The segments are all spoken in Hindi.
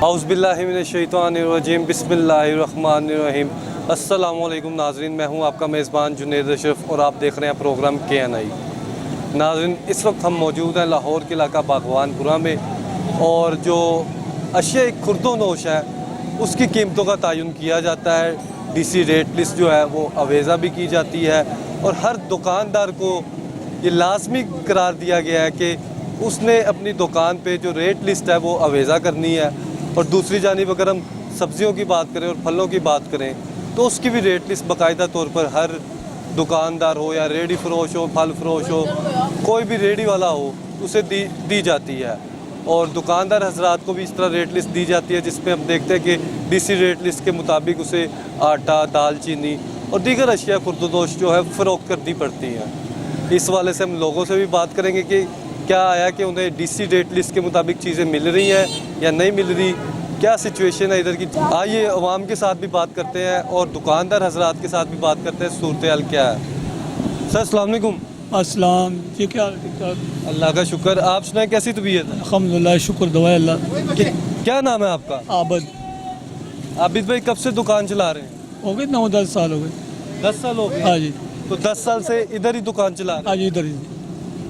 औज़ुबिल्लाहिमिनश्शैतानिर्रजीम बिस्मिल्लाहिर्रहमानिर्रहीम। अस्सलामुअलैकुम नाज़रीन, मैं हूं आपका मेज़बान जुनैद अशरफ और आप देख रहे हैं प्रोग्राम KNI। नाज़रीन, इस वक्त हम मौजूद हैं लाहौर के इलाका बागवानपुरा में और जो अशिया खुर्दोनोश है उसकी कीमतों का तयन किया जाता है। DC रेट लिस्ट जो है वो अवेज़ा भी की जाती है और हर दुकानदार को ये लाजमी करार दिया गया है कि उसने अपनी दुकान पे जो रेट लिस्ट है वो अवेज़ा करनी है। और दूसरी जानिब अगर हम सब्ज़ियों की बात करें और फलों की बात करें तो उसकी भी रेट लिस्ट बाकायदा तौर पर हर दुकानदार हो या रेडी फरोश हो, फल फरोश हो, कोई भी रेडी वाला हो, उसे दी जाती है। और दुकानदार हजरात को भी इस तरह रेट लिस्ट दी जाती है जिसमें हम देखते हैं कि DC रेट लिस्ट के मुताबिक उसे आटा, दाल चीनी और दीगर अशिया खुर्दोनोश जो है फ़रोख्त करनी पड़ती हैं। इस वाले से हम लोगों से भी बात करेंगे कि क्या आया कि उन्हें DC रेट लिस्ट के मुताबिक चीज़ें मिल रही हैं या नहीं मिल रही, क्या सिचुएशन है इधर की। आइए अवाम के साथ भी बात करते हैं और दुकानदार हजरात के साथ भी बात करते हैं, सूरत हाल क्या है। सर अस्सलाम वालेकुम। अस्सलाम जी, क्या हाल? ठीक ठाक, अल्लाह का शुक्र। आप सुनाएं, कैसी तबीयत है? अल्हम्दुलिल्लाह, शुक्र दुआ अल्लाह। क्या नाम है आपका? आबद। आबिद भाई, कब से दुकान चला रहे हैं? हो गए 9-10 साल हो गए। 10 साल हो गए? हाँ जी। तो 10 साल से इधर ही दुकान चला रहे हाँ जी, इधर ही। हैं।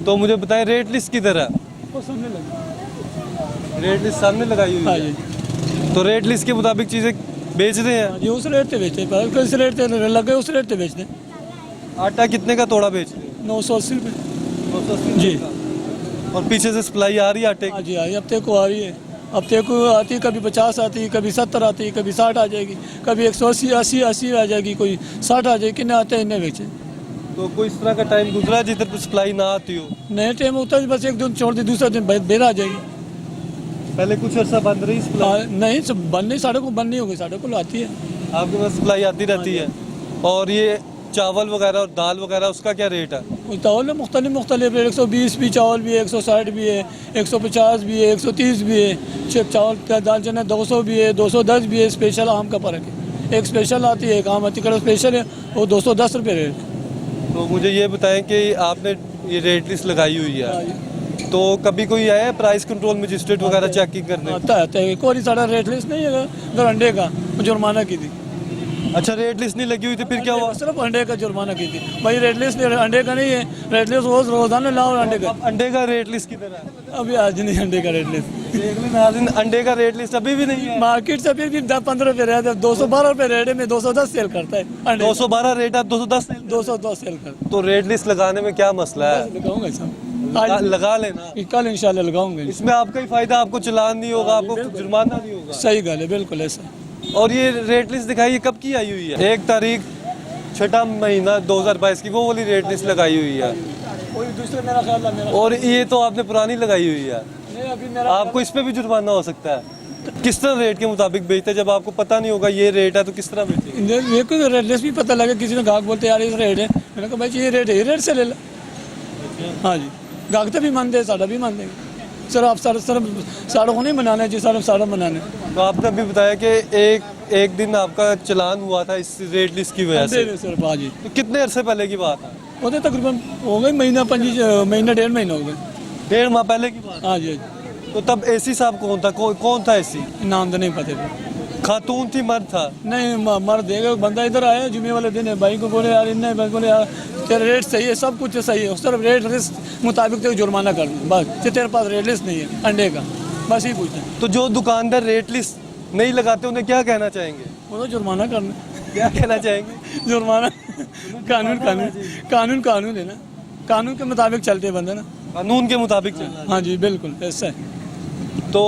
तो मुझे बताएं, रेट लिस्ट किधर है? वो सामने लगे। रेट लिस्ट सामने लगाई हुई हाँ है। जी। तो रेट लिस्ट के मुताबिक चीज़ें बेच रहे हैं? हाँ जी, उस रेट पे बेचते हैं, किस रेट पे लगे उस रेट पे बेचते हैं। आटा कितने का तोड़ा बेच रहे हैं? 980 रुपये 980 जी। और पीछे से सप्लाई आ रही है आटे हाँ की? जी, हाँ, हफ्ते को आ रही है। हफ्ते को आती है, कभी 50 आती है, कभी 70 आती है, कभी 60 आ जाएगी, कभी 180 आ जाएगी, कोई 60 आ जाएगी। कितने आते हैं इन्हें बेचे। तो कोई इस तरह का टाइम गुजरा है जिधर सप्लाई ना आती हो? नए टाइम होता है, बस एक दिन छोड़ दे, दूसरा दिन बेर आ जाएगी। पहले कुछ अर्सा बंद रही सप्लाई? नहीं, सब बंद नहीं, साढ़े को बंद नहीं होगी, साढ़े को आती है। आपके पास सप्लाई आती रहती है। और ये चावल वगैरह और दाल वगैरह उसका क्या रेट है? चावल में मुख्तलिफ रेट, 120 भी चावल भी है, 160 भी है, 150 भी है, 130 भी है। चावल दाल चना 200 भी है, 210 भी है। स्पेशल आम का फ़र्क है, एक स्पेशल आती है, एक आम आती है। स्पेशल है वो 210 रुपये रेट है। तो मुझे ये बताएं कि आपने ये रेट लिस्ट लगाई हुई है, तो कभी कोई आया है प्राइस कंट्रोल मजिस्ट्रेट वगैरह चेकिंग करने? आता है, एक और ही सारा रेट लिस्ट नहीं है अगर अंडे का जुर्माना की थी। अच्छा, रेट लिस्ट नहीं लगी हुई थी, फिर क्या हुआ? सिर्फ अंडे का जुर्माना की थी भाई। रेट लिस्ट अंडे का नहीं है, रेट लिस्ट रोजाना लाओ अंडे का। अंडे का रेट लिस्ट किधर है? अभी आज नहीं अंडे का रेट लिस्ट। देख लें नाज़रीन, अंडे का रेट लिस्ट अभी भी नहीं है। मार्केट से फिर भी 10-15 रुपये रेट है, 212 रुपये रेट है, मैं 210 सेल करता है अंडे। 212 रेट है, 210 210 सेल करता तो रेट लिस्ट लगाने में क्या मसला है? लगाऊंगा सब, लगा लेना, कल इंशाल्लाह लगाऊंगा। इसमें आपका ही फायदा, आपको चालान नहीं होगा, आपको जुर्माना नहीं होगा। सही गल है, बिल्कुल ऐसा। और ये रेट लिस्ट दिखाइए कब की आई हुई है? 1 तारीख 6वां महीना 2022 की वो वाली रेट लिस्ट लगाई हुई है। कोई दूसरा मेरा ख्याल है, मेरा और ये तो आपने पुरानी लगाई हुई है। नहीं, अभी मेरा आपको इस पे भी जुर्माना हो सकता है। किस तरह रेट के मुताबिक बेचते हैं? जब आपको पता नहीं होगा ये रेट है तो किस तरह बेचेंगे? मेरे को रेट लिस्ट भी पता लगा, किसी ने गाहक बोलते यार ये रेट है, मैंने कहा भाई ये रेट है, ये रेट से ले ला। हाँ जी, गाहक तो भी मानते हैं, साढ़ा भी मानते हैं। सर आप साढ़े को नहीं मनाना चाहिए, साढ़ा मनाने। तो आपने अभी बताया कि एक दिन आपका चालान हुआ था इस रेट लिस्ट की वजह से। सर हाँ जी। तो कितने अरसे पहले की बात है? वो तो तकरीबन हो गई महीना 1.5 महीना हो गए। 1.5 माह पहले की बात? हाँ जी। तो तब AC साहब कौन था? कौन था AC? नाम तो नहीं पता था। खातून थी, मर्द था? नहीं, मर्द है। बंदा इधर आया जुमे वाले दिन है, भाई को बोले यार इन्हें, बोले यार तेरा रेट सही है, सब कुछ सही है, उस तरफ रेट लिस्ट मुताबिक तो जुर्माना करना बस। तेरे पास रेट लिस्ट नहीं है अंडे का, बस ही पूछना। तो जो दुकानदार रेट लिस्ट नहीं लगाते उन्हें क्या कहना चाहेंगे? वो तो जुर्माना करना। क्या कहना चाहेंगे? जुर्माना कानून है ना, कानून के मुताबिक चलते बंदे ना, कानून के मुताबिक चलना। हाँ जी, बिल्कुल ऐसा है। तो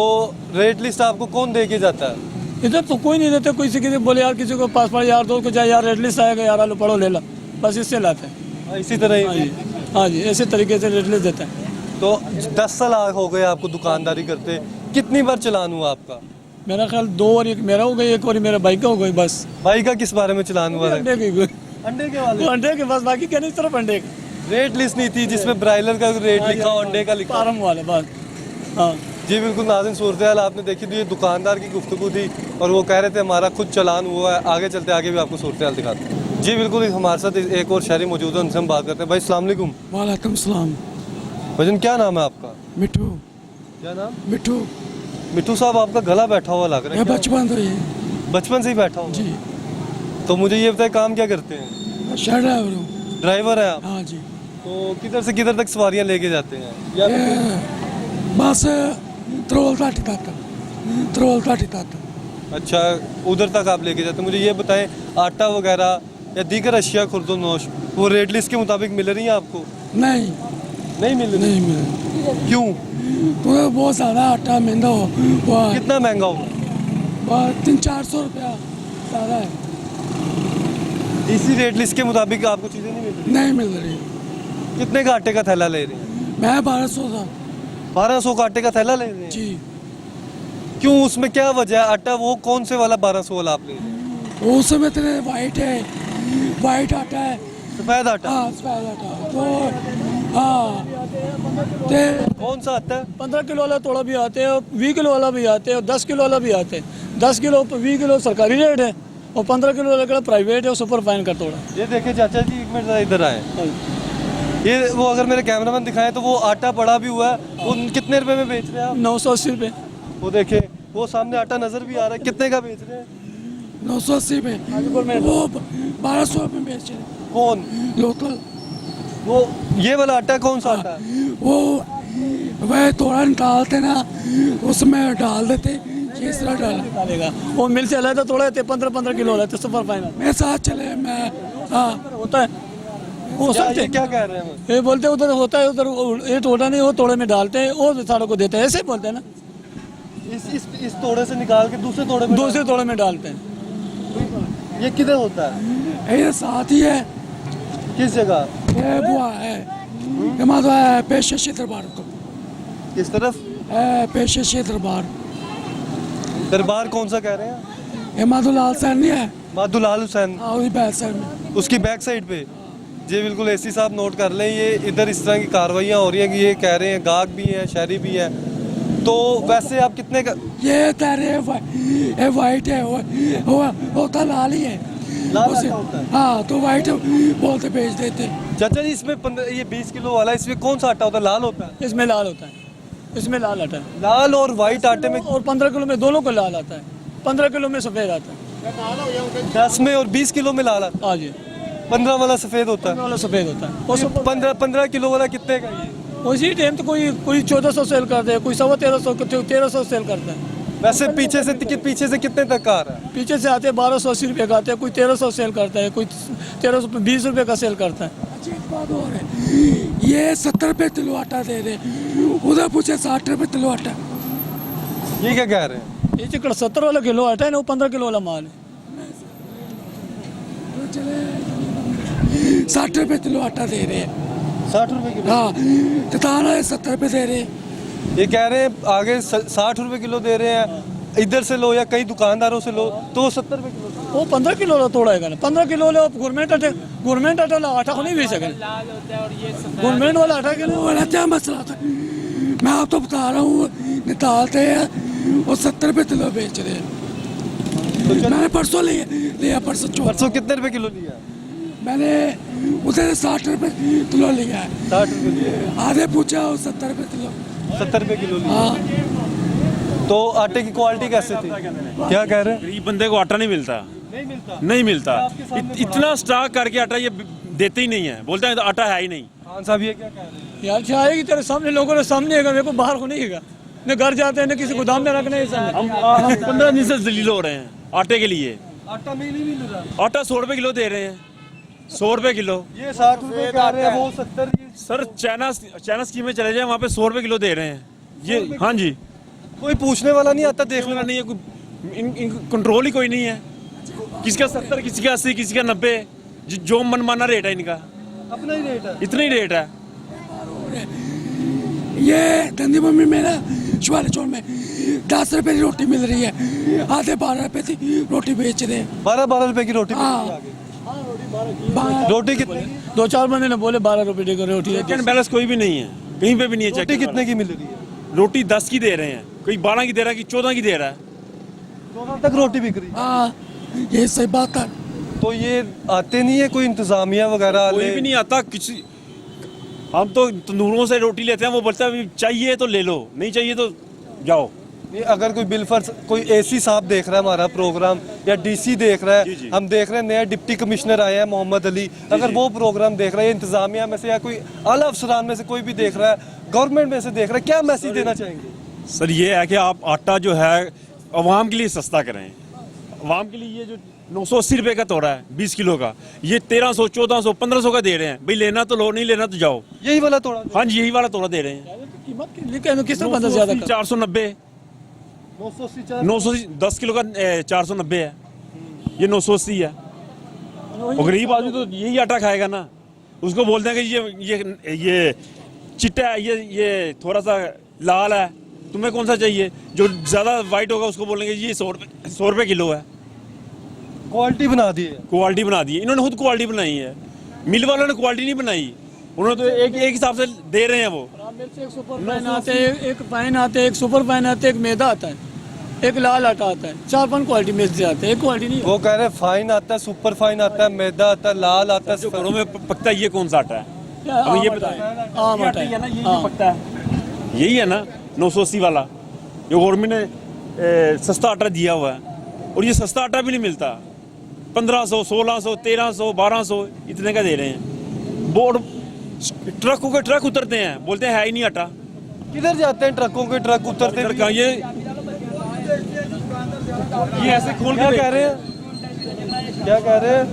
रेट लिस्ट आपको कौन दे के जाता है? इधर तो कोई नहीं देता, कोई किसी बोले यार किसी को पास पड़े यार दोस्त को जाए यार रेट लिस्ट आएगा यार आलू पढ़ो ले ला, बस इससे लाते हैं। इसी तरह हाँ ही? जी, हाँ जी, ऐसे तरीके से रेट लिस्ट देता है। तो 10 साल हो गए आपको दुकानदारी करते, कितनी बार चालान हुआ आपका? मेरा ख्याल 2 और एक मेरा हो गई, एक और मेरा भाई का हो गई बस। भाई का किस बारे में चालान हुआ था? अंडे की, अंडे के वाले? अंडे के बस, बाकी क्या नहीं, सिर्फ अंडे के। रेट लिस्ट नहीं थी जिसमें ब्रायलर का रेट लिखा हो, अंडे का लिखा? फार्म वाले बस। हाँ जी बिल्कुल नाज़रीन, सूरत हाल आपने देखी। तो ये दुकानदार की गुफ्तगू थी और वो कह रहे थे हमारा खुद चालान हुआ है। आगे चलते आगे भी आपको सूरत हाल दिखाते हैं। जी बिल्कुल, हमारे साथ एक और शहरी मौजूद है, उनसे हम बात करते हैं। भाई अस्सलाम वालेकुम। वालेकुम सलाम। भजन क्या नाम है आपका? मिठू। क्या नाम? मिठू। मिट्टू साहब आपका गला बैठा हुआ लग रहा ये है, क्या बचपन से ही है। हुआ? बचपन से ही बैठा हुआ? जी, तो मुझे ये बताए काम क्या करते हैं? शहर ड्राइवर हूँ। ड्राइवर है आप? हाँ जी, तो किधर से किधर तक सवारियां लेके जाते हैं या ये बस त्रोल ताटी तक, त्रोल ताटी तक। अच्छा, उधर तक आप लेके जाते हैं। मुझे ये बताएं, आटा वगैरह या दीगर अशिया खुर्दो नोश वो रेट लिस्ट के मुताबिक मिल रही है आपको? नहीं, नहीं मिल रही? नहीं मिले। क्यों? तो बहुत ज़्यादा आटा महंगा हो, वो कितना महंगा हो? 300-400 रुपया ज़्यादा है। इसी रेट लिस्ट के मुताबिक आपको चीज़ें नहीं मिल रही? नहीं मिल रही। कितने का आटे का थैला ले रहे हैं? मैं 1200 था। 1200 का आटे का थैला ले रहे हैं? जी, क्यों, उसमें क्या वजह है? आटा वो कौन से वाला 1200 वाला आप ले रहे हैं? वो समय तेरे वाइट है, वाइट आटा है। सफ़ेद आटा? हाँ, सफेद आटा तो हाँ ते कौन सा आता है? 15 किलो वाला थोड़ा भी आते हैं, 20 किलो वाला भी आते हैं और 10 किलो वाला भी आते हैं। 10 किलो 20 किलो सरकारी रेट है और 15 किलो वाला का प्राइवेट है और सुपर फाइन का थोड़ा। ये देखिए चाचा जी, एक मिनट ज़रा इधर आए। ये वो अगर मेरे कैमरामैन दिखाएं तो वो आटा पड़ा भी हुआ है, वो कितने रुपए में बेच रहे हैं आप? 980 रुपये। वो देखे, वो सामने आटा नजर भी आ रहा है, कितने का बेच रहे हैं? 980 रुपये। वो 1200 रुपये बेच रहे हैं। कौन? लोकल। वो ये वाला आटा कौन सा आटा है? वो वह थोड़ा निकालते ना, उसमें डाल देते, ये इस तरह डालेगा। वो मिल से अलग थोड़ा 15-15 किलो रहते सुपर फाइन। मेरे साथ चले, मैं हाँ होता है, हो क्या सकते ये क्या कह रहे हैं? ये बोलते उधर होता है, उधर ये टोटा नहीं, वो तोड़े में डालते हैं, वो सारों को देते हैं, ऐसे बोलते हैं ना। इस तोड़े से निकाल के दूसरे तोड़े में दूसरे तोड़े में डालते हैं। ये किधर होता है? ये साथ ही है, किस जगह? ये बुआ है, ये माधो है पेशे दरबार को, किस तरफ? पेशे दरबार। दरबार कौन सा कह रहे हैं? ये माधो लाल सैन नहीं है, माधुलाल हुसैन, हाँ वही बैक साइड में। उसकी बैक साइड पे। जी बिल्कुल, एसी साहब नोट कर लें, ये इधर इस तरह की कार्रवाइयाँ हो रही हैं कि ये कह रहे हैं गाहक भी हैं, शहरी भी हैं। तो वैसे आप कितने का? ये तेरे ये वाइट है, वो होता लाल ही है। लाल उसे- आटा होता है? हाँ, तो वाइट बोलते बेच देते। चाचा जी, इसमें 15 ये 20 किलो वाला, इसमें कौन सा आटा होता है? लाल होता है? इसमें लाल होता है, इसमें लाल आटा है। लाल और वाइट आटे में और 15 किलो में दोनों को लाल आता है, 15 किलो में सफ़ेद आता है। 10 में और 20 किलो में लाल आता है। हाँ जी, 15 वाला सफेद होता है। वाला सफ़ेद होता है। और सुपर 15 किलो वाला कितने का ये? उसी टाइम तो कोई 1400 सेल करते हैं, कोई 1350 सेल करता है। वैसे पीछे से कितने तक का आ रहा है? पीछे से आते हैं 1280 रुपये का आते हैं, कोई 1300 सेल करता है, कोई 1320 रुपये का सेल करता है। ये 70 रुपये किलो आटा दे रहे, उधर पूछे 60 रुपये किलो आटा। ये क्या कह रहे हैं? ये चिकड़ 70 वाला किलो आटा है ना, वो 15 किलो वाला माल है। 60 रुपये किलो आटा दे रहे हैं। 60 रुपए किलो? हाँ, किसान है 70 रुपये दे रहे हैं। ये कह रहे हैं आगे 60 रुपए किलो दे रहे हैं, इधर से लो या कई दुकानदारों से लो तो वो 70 रुपए किलो। वो 15 किलो वाला तोड़ा है ना, 15 किलो वाला गवर्नमेंट आटा वाला आटा को नहीं बेच सके। गवर्नमेंट वाला आटा किलो वाला क्या मसला था, मैं आपको बता रहा हूँ, निकालते हैं और 70 रुपये किलो बेच रहे हैं। मैंने परसों लिया परसों परसों कितने रुपए किलो लिया? मैंने उधर 60 रुपये किलो लिया है, 60 रुपए लिया। आधे पूछा और 70 रुपये किलो। 70 रुपए किलो लिया। हाँ, तो आटे की क्वालिटी कैसे थी? क्या कह रहे हैं? गरीब बंदे को आटा नहीं मिलता, नहीं मिलता। नहीं मिलता। आपके सामने इतना स्टॉक करके आटा ये देते ही नहीं है, बोलते हैं तो आटा है ही नहीं। खान साहब ये क्या कह रहे हैं? यार चाहेगी तेरे सामने, लोगों ने सामने है, मेरे को बाहर को नहीं है, न घर जाते हैं न किसी गोदाम में रखने हैं। हम 15 दिन से जलील हो रहे हैं आटे के लिए। आटा मिल ही नहीं मिल रहा। आटा 100 रुपए किलो दे रहे हैं, 100 रुपए किलो। ये 60 रुपए कह रहे हैं, वो 70। सर चाइना स्कीम में चले जाए, वहाँ पे 100 रुपए किलो दे रहे हैं ये। हाँ जी, कोई पूछने वाला नहीं आता, देखने देखने नहीं है कोई, इनका कंट्रोल ही कोई नहीं है। किसी का 70, किसी का 80, किसी का 90, जो मनमाना रेट है इनका, अपना ही रेट है। इतना ही रेट है। ये धंधी मम्मी मेरा शिवाला चौक में 10 रुपए की रोटी मिल रही है, आधे 12 रुपए की रोटी बेच रहे हैं। 12 रुपए की रोटी मिल रही है हाँ। आगे। रोटी कितने की? 2-4 बंदे ने बोले 12 रुपए की रोटी है। सेकंड बैलेंस कोई भी नहीं है, कहीं पे भी नहीं है। रोटी चेक कितने की मिल रही है? रोटी 10 की दे रहे हैं, कोई 12 की दे रहा है, कि 14 की दे रहा है। 14 तक रोटी बिक रही है। हाँ, ये सही बात है। तो ये आते नहीं है कोई इंतजामिया वगैरह कोई भी नहीं आता किसी। हम तो तंदूरों से रोटी लेते हैं, वो बोलता है चाहिए तो ले लो, नहीं चाहिए तो जाओ। ये अगर कोई बिलफर्ज कोई एसी साहब देख रहा है हमारा प्रोग्राम या डीसी देख रहा जी, है, जी। हम देख रहे हैं नया डिप्टी कमिश्नर आया है मोहम्मद अली, अगर वो प्रोग्राम देख रहा है, इंतजामिया में से या कोई आला अफसरान में से कोई भी देख रहा है, गवर्नमेंट में से देख रहा है, क्या मैसेज देना चाहेंगे? सर ये है कि आप आटा जो है अवाम के लिए सस्ता करें। अवाम के लिए ये जो 980 रुपए का तोड़ा है 20 किलो का, ये 1300, 1400, 1500 का दे रहे हैं। भाई लेना तो लो, नहीं लेना तो जाओ। यही वाला थोड़ा हाँ जी, यही वाला तोड़ा दे रहे हैं। कीमत लेकिन किसने बंदा ज्यादा कर 490, 980 10 किलो का 490 है, ये 980 है। और गरीब आदमी तो यही आटा खाएगा ना। उसको बोलते हैं कि ये चिट्टा है, ये थोड़ा सा लाल है, तुम्हें कौन सा चाहिए? जो ज्यादा वाइट होगा उसको बोलेंगे ये 100 रुपए किलो है। क्वालिटी बना दी है। क्वालिटी बना दी है, इन्होंने खुद क्वालिटी बनाई है। मिल वालों ने क्वालिटी नहीं बनाई, उन्होंने तो एक हिसाब से दे रहे हैं वो। एक सुपर फाइन आते हैं, एक फाइन आते हैं, एक सुपर फाइन आते हैं, एक मैदा आता है, एक लाल आटा आता है, 4-5 क्वालिटी में से आते हैं, एक क्वालिटी नहीं। वो कह रहे हैं फाइन आता है, सुपर फाइन आता है, मैदा आता है, लाल आता है। जो घरों में पकता है ये कौन सा आटा है? हमें ये बताएं। आम ये आटा है ना, ये हाँ। पकता है, यही है ना 980 वाला जो गवर्नमेंट ने सस्ता आटा दिया हुआ है। और ये सस्ता आटा भी नहीं मिलता, 1500, 1600, 1300, 1200 इतने का दे रहे हैं। बोर्ड ट्रकों के ट्रक उतरते हैं, बोलते हैं है ही नहीं आटा। किधर जाते हैं ट्रकों के ट्रक उतरते इधर भी? कहाँ ये ऐसे खोल क्या के कह रहे हैं? क्या कह रहे हैं?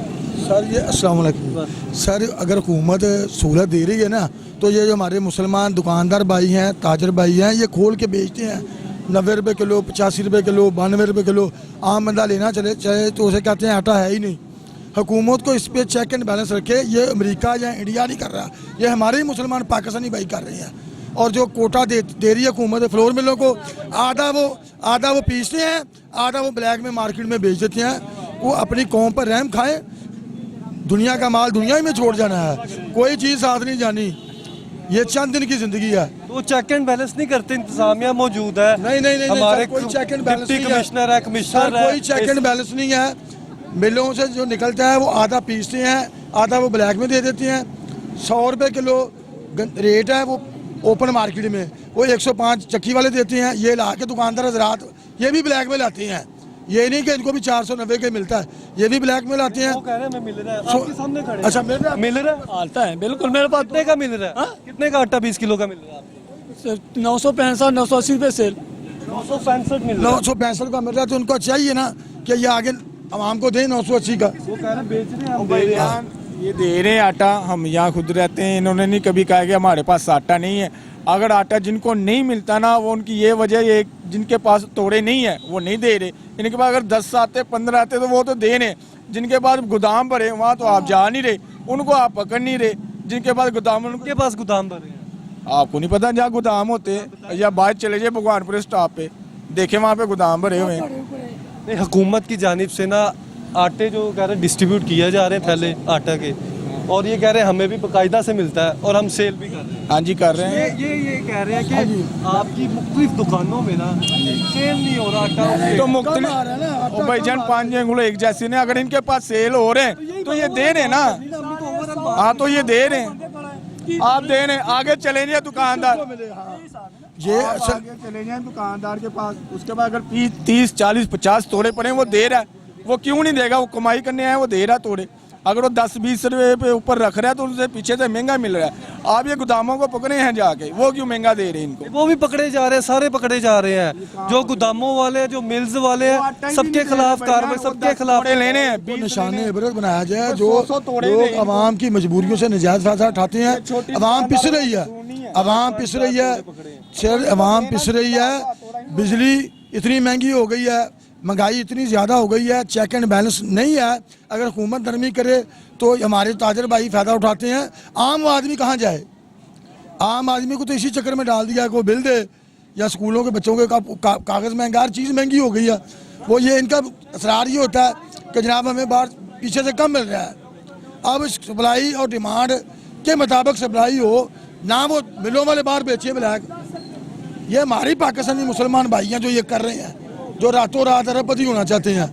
सर ये अस्सलाम वालेकुम सर, अगर हुकूमत सहूलत दे रही है ना, तो ये जो हमारे मुसलमान दुकानदार भाई हैं, ताजर भाई हैं, ये खोल के बेचते हैं 90 रुपये किलो, 85 रुपये किलो, 92 रुपये किलो। आम बंदा लेना चले चाहे तो उसे कहते हैं आटा है ही नहीं। हुकूमत को इस पर चेक एंड बैलेंस रखे। ये अमेरिका या इंडिया नहीं कर रहा, ये हमारे ही मुसलमान पाकिस्तानी भाई कर रहे हैं। और जो कोटा दे रही है हुकूमत फ्लोर मिलों को, आधा वो पीसते हैं, आधा वो ब्लैक में मार्केट में बेच देते हैं। वो अपनी कौम पर रहम खाएं। दुनिया का माल दुनिया ही में छोड़ जाना है, कोई चीज़ साथ नहीं जानी। ये चंद दिन की जिंदगी है। तो चेक एंड बैलेंस नहीं करते, इंतजामिया मौजूद है। नहीं हमारे सर, कोई चेक एंड बैलेंस डिप्टी नहीं है। कमिश्नर है, कमिश्नर सर है, कोई चेक एंड बैलेंस नहीं है। मिलों से जो निकलता है वो आधा पीसते हैं, आधा वो ब्लैक में दे देते हैं। 100 रुपये किलो रेट है वो ओपन मार्केट में, वो 105 चक्की वाले देते हैं। ये ला के दुकानदार हजरात ये भी ब्लैक में लाते हैं। ये नहीं कि इनको भी 490 के मिलता है, ये भी ब्लैक में लाते हैं। वो कह रहे हैं मैं मिल रहा है, आपके सामने खड़े हैं। अच्छा मिल रहा है? मिल रहा है। आता है बिल्कुल मेरे पास। कितने का मिल रहा है? हाँ? कितने का आटा 20 किलो का मिल रहा है आपको? 965, 980 रुपये सेल। 965 मिल रहा है। 965 का मिल रहा है, तो उनको चाहिए ना कि ये आगे आवाम को दें 980 का। वो कह रहे हैं बेच रहे हैं, हम दे रहे हैं। ये दे रहे हैं आटा, हम यहाँ खुद रहते हैं। इन्होंने नहीं कभी कहा कि हमारे पास आटा नहीं है। अगर आटा जिनको नहीं मिलता ना, वो उनकी ये वजह ये जिनके पास तोड़े नहीं है वो नहीं दे रहे। इनके पास अगर 10 आते 15 आते तो वो तो दे रहे। जिनके पास गोदाम भरे वहाँ तो आप जा नहीं रहे, उनको आप पकड़ नहीं रहे। जिनके पास गोदाम, उनके पास गोदाम भरे हैं। आपको नहीं पता जहाँ गोदाम होते हैं, या बाहर चले जाए भगवानपुर स्टॉप पे, देखे वहाँ पे गोदाम भरे हुए हैं। नहीं, हुकूमत की जानिब से ना आटे जो कह रहे हैं डिस्ट्रीब्यूट किया जा रहे हैं थैले आटा के, और ये कह रहे हैं हमें भी बाकायदा से मिलता है और हम सेल भी कर रहे हैं। हाँ जी कर रहे हैं। ये कह रहे हैं कि आपकी मुख्तलिफ दुकानों में ना सेल नहीं हो रहा आटा। तो मुख्तलिफ ओ भाईजान 5 अंगुल एक जैसे ने, अगर इनके पास सेल हो रहे हैं तो ये दे रहे हैं ना। हाँ तो ये दे रहे हैं, आप दे रहे हैं। आगे चले जाए दुकानदार, ये आगे चले जाए दुकानदार के पास, उसके बाद अगर 30, 40, 50 तोड़े पड़े वो दे रहा है। वो क्यों नहीं देगा? वो कमाई करने आया, वो दे रहा तोड़े। अगर वो 10-20 रुपए पे ऊपर रख रहा है तो उनसे पीछे से महंगा मिल रहा है। आप ये गोदामों को पकड़े हैं जाके, वो क्यों महंगा दे रहे हैं इनको? वो भी पकड़े जा रहे हैं, सारे पकड़े जा रहे हैं। जो गोदामों वाले, जो मिल्स वाले हैं, सबके खिलाफ कार्रवाई, सबके खिलाफ लेने हैं। वो निशाने इबरत बनाया जाए। जो 100 तोड़े लोग नहीं। आवाम की मजबूरियों से निजात फायदा उठाते हैं। आवाम पिस रही है, आवाम पिस रही है, सर आवाम पिस रही है। बिजली इतनी महंगी हो गई है, महंगाई इतनी ज़्यादा हो गई है, चेक एंड बैलेंस नहीं है। अगर हुकूमत नरमी करे तो हमारे ताजर भाई फ़ायदा उठाते हैं। आम आदमी कहाँ जाए? आम आदमी को तो इसी चक्कर में डाल दिया कि वो बिल दे, या स्कूलों के बच्चों के कागज़ महंगा, हर चीज़ महंगी हो गई है। वो ये इनका असरार ये होता है कि जनाब हमें बाहर पीछे से कम मिल रहा है। अब सप्लाई और डिमांड के मुताबिक सप्लाई हो ना, वो मिलों वाले बाहर बेचिए ब्लैक। ये हमारी पाकिस्तानी मुसलमान भाई हैं जो ये कर रहे हैं, जो रातों रात अरबपति होना चाहते हैं।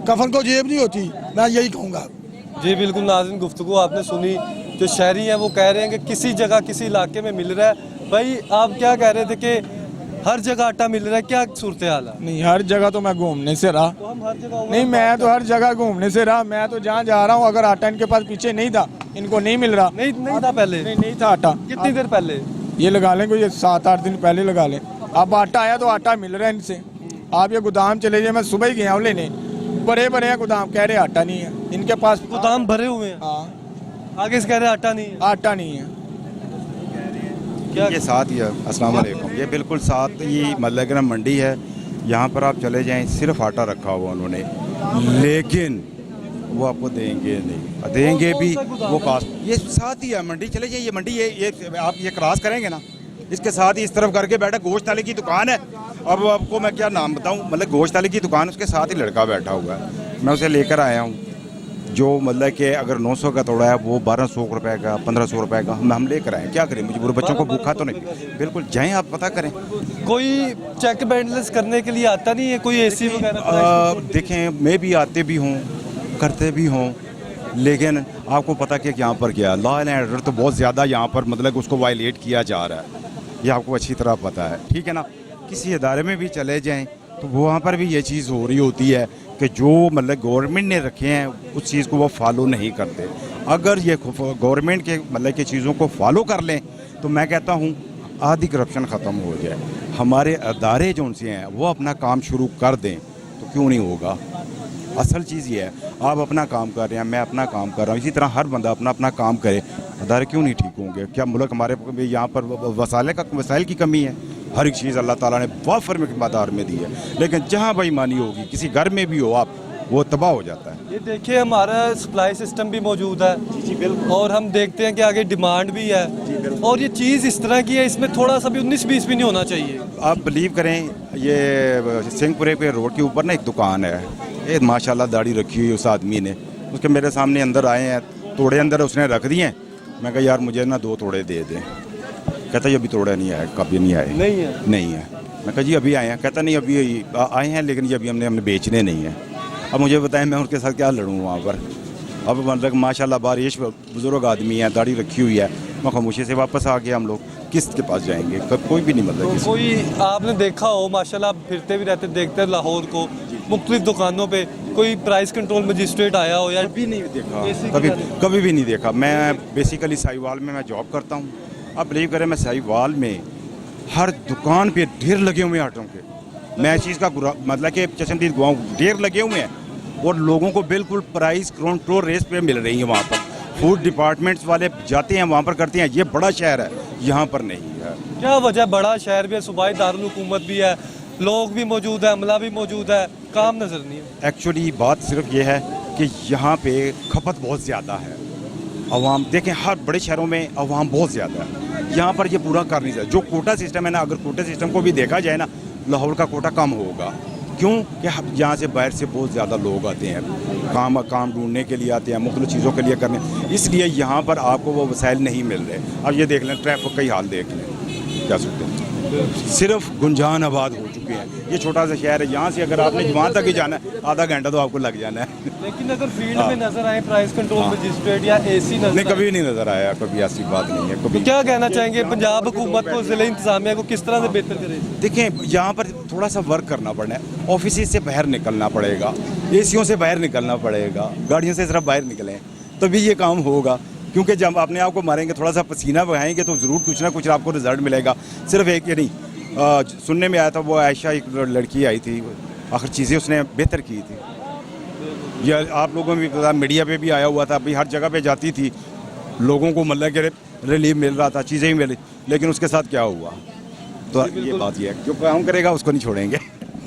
कफन को जेब नहीं होती, मैं यही कहूँगा। जी बिल्कुल नाज़रीन, गुफ्तगू आपने सुनी। जो शहरी हैं वो कह रहे हैं कि किसी जगह किसी इलाके में मिल रहा है। भाई आप क्या कह रहे थे कि हर जगह आटा मिल रहा है, क्या सूरत हाल है? नहीं, हर जगह तो मैं घूमने से रहा। तो हम हर जगह नहीं, मैं तो हर जगह घूमने से रहा। मैं तो जहाँ जा रहा हूँ, अगर आटा इनके पास पीछे नहीं था, इनको नहीं मिल रहा। नहीं था पहले? नहीं था आटा। कितनी देर पहले? ये लगा लें, कोई 7-8 दिन पहले लगा लें। अब आटा आया तो आटा मिल रहा है इनसे। आप ये गोदाम चले जाइए, मैं सुबह ही गया हूँ लेने, बड़े बड़े हैं गोदाम, कह रहे आटा नहीं है इनके पास। गोदाम भरे हुए हैं, हाँ, आगे से कह रहे आटा नहीं है। आटा नहीं है। क्या ये साथ ही है। अस्सलाम वालेकुम। ये बिल्कुल साथ ही मतलब मंडी है, यहाँ पर आप चले जाएं, सिर्फ आटा रखा हुआ उन्होंने, लेकिन वो आपको देंगे नहीं, देंगे भी वो कास्ट। ये साथ ही है, मंडी चले जाइए, ये मंडी ये आप ये क्रॉस करेंगे ना, इसके साथ ही इस तरफ करके बैठा गोश्त वाले की दुकान है। अब आपको मैं क्या नाम बताऊं, मतलब गोश्त वाले की दुकान, उसके साथ ही लड़का बैठा हुआ है। मैं उसे लेकर आया हूँ, जो मतलब कि अगर 900 का तोड़ा है वो 1200 रुपए का, 1500 रुपए का हम लेकर आए। क्या करें, मुझे बुरे बच्चों को भूखा तो नहीं। बिल्कुल जाएं, आप पता करें। कोई चेक बैलेंस करने के लिए आता नहीं है, कोई एसी वगैरह? देखें, मैं भी आते भी हूँ, करते भी हूँ, लेकिन आपको पता कि यहाँ पर क्या लॉ एंड ऑर्डर तो बहुत ज़्यादा यहाँ पर मतलब उसको वायलेट किया जा रहा है, ये आपको अच्छी तरह पता है, ठीक है ना। किसी इदारे में भी चले जाएं तो वहाँ पर भी ये चीज़ हो रही होती है कि जो मतलब गवर्नमेंट ने रखे हैं उस चीज़ को वो फॉलो नहीं करते। अगर ये गवर्नमेंट के मतलब की चीज़ों को फॉलो कर लें तो मैं कहता हूँ आधी करप्शन ख़त्म हो जाए। हमारे अदारे जो उनसे हैं वो अपना काम शुरू कर दें तो क्यों नहीं होगा। असल चीज़ ये है, आप अपना काम कर रहे हैं, मैं अपना काम कर रहा हूँ, इसी तरह हर बंदा अपना अपना काम करे, अदारे क्यों नहीं ठीक होंगे। क्या मुल्क हमारे यहाँ पर वसाइल की कमी है? हर एक चीज़ अल्लाह ताला ने वाफर मकदार में दी है, लेकिन जहाँ बेईमानी होगी, किसी घर में भी हो आप, वो तबाह हो जाता है। ये देखिए, हमारा सप्लाई सिस्टम भी मौजूद है जी बिल्कुल, और हम देखते हैं कि आगे डिमांड भी है, और ये चीज़ इस तरह की है, इसमें थोड़ा सा भी 19-20 भी नहीं होना चाहिए। आप बिलीव करें, ये सिंहपुरे पे रोड के ऊपर ना एक दुकान है, ये माशाल्लाह दाढ़ी रखी हुई उस आदमी ने, उसके मेरे सामने अंदर आए हैं, तोड़े अंदर उसने रख दिए हैं। मैं कहा यार मुझे ना 2 तोड़े दे दें। कहता ये अभी तोड़े नहीं आए, कभी नहीं आए। नहीं है। मैं कहा जी अभी आए हैं। कहता नहीं अभी आए हैं, लेकिन ये अभी हमने बेचने नहीं है। अब मुझे बताएं मैं उसके साथ क्या लड़ूँ वहाँ पर। अब मतलब माशाल्लाह बारिश, बुजुर्ग आदमी है, दाढ़ी रखी हुई है, मैं खामोशी से वापस आ गया। हम लोग किसके पास जाएंगे? कोई भी नहीं मतलब किसी। कोई आपने देखा हो, माशाल्लाह आप फिरते भी रहते, देखते हैं लाहौर को मुख्तलिफ दुकानों पे, कोई प्राइस कंट्रोल मजिस्ट्रेट आया हो या कभी नहीं देखा, कभी भी नहीं देखा। मैं बेसिकली साहिवाल में मैं जॉब करता हूँ। आप बिलीव करें, मैं साहिवाल में हर दुकान पे ढेर लगे हुए हैं आटों के। मैं इस चीज़ का मतलब कि चशमदीद गवाह हूँ, ढेर लगे हुए हैं और लोगों को बिल्कुल प्राइस कंट्रोल रेस पे मिल रही है। वहाँ पर फूड डिपार्टमेंट्स वाले जाते हैं, वहाँ पर करते हैं। ये बड़ा शहर है, यहाँ पर नहीं है। क्या वजह? बड़ा शहर भी है, सूबाई दारुल हुकूमत भी है, लोग भी मौजूद है, अमला भी मौजूद है, काम नजर नहीं है। एक्चुअली बात सिर्फ ये है कि यहाँ पे खपत बहुत ज़्यादा है। अवाम देखें, हर बड़े शहरों में अवाम बहुत ज़्यादा है, यहाँ पर ये पूरा कर नहीं सकता। जो कोटा सिस्टम है ना, अगर कोटा सिस्टम को भी देखा जाए ना, लाहौर का कोटा कम होगा। क्यों कि यहाँ से बाहर से बहुत ज़्यादा लोग आते हैं, काम ढूंढने के लिए आते हैं, मुख्तलिफ चीज़ों के लिए करने, इसलिए यहाँ पर आपको वो वसाइल नहीं मिल रहे। अब ये देख लें, ट्रैफिक का ही हाल देख लें, क्या सकते हैं, सिर्फ गुंजान आबाद हो चुके हैं। ये छोटा सा शहर है, यहाँ से अगर आपने वहाँ तक ही जाना है, आधा घंटा तो आपको लग जाना है। लेकिन अगर फील्ड में नजर आए प्राइस कंट्रोल मजिस्ट्रेट या एसी नजर नहीं, आए, कभी नहीं नज़र आया, कभी ऐसी बात नहीं है कभी। तो क्या कहना चाहेंगे पंजाब हुकूमत को, ज़िले इंतजामिया को किस तरह से बेहतर करे? देखें, यहाँ पर थोड़ा सा वर्क करना पड़ना है, ऑफिस से बाहर निकलना पड़ेगा, एसीओं से बाहर निकलना पड़ेगा, गाड़ियों से सिर्फ बाहर निकलें तभी ये काम होगा। क्योंकि जब अपने आप को मारेंगे, थोड़ा सा पसीना बहाएंगे तो ज़रूर कुछ ना कुछ आपको रिजल्ट मिलेगा। सिर्फ एक ये नहीं, सुनने में आया था वो आयशा एक लड़की आई थी, आखिर चीज़ें उसने बेहतर की थी। या आप लोगों में भी पता, मीडिया पे भी आया हुआ था, अभी हर जगह पे जाती थी, लोगों को मतलब कि रिलीफ मिल रहा था, चीज़ें ही मिली, लेकिन उसके साथ क्या हुआ? तो ये बात ये है, जो काम करेगा उसको नहीं छोड़ेंगे।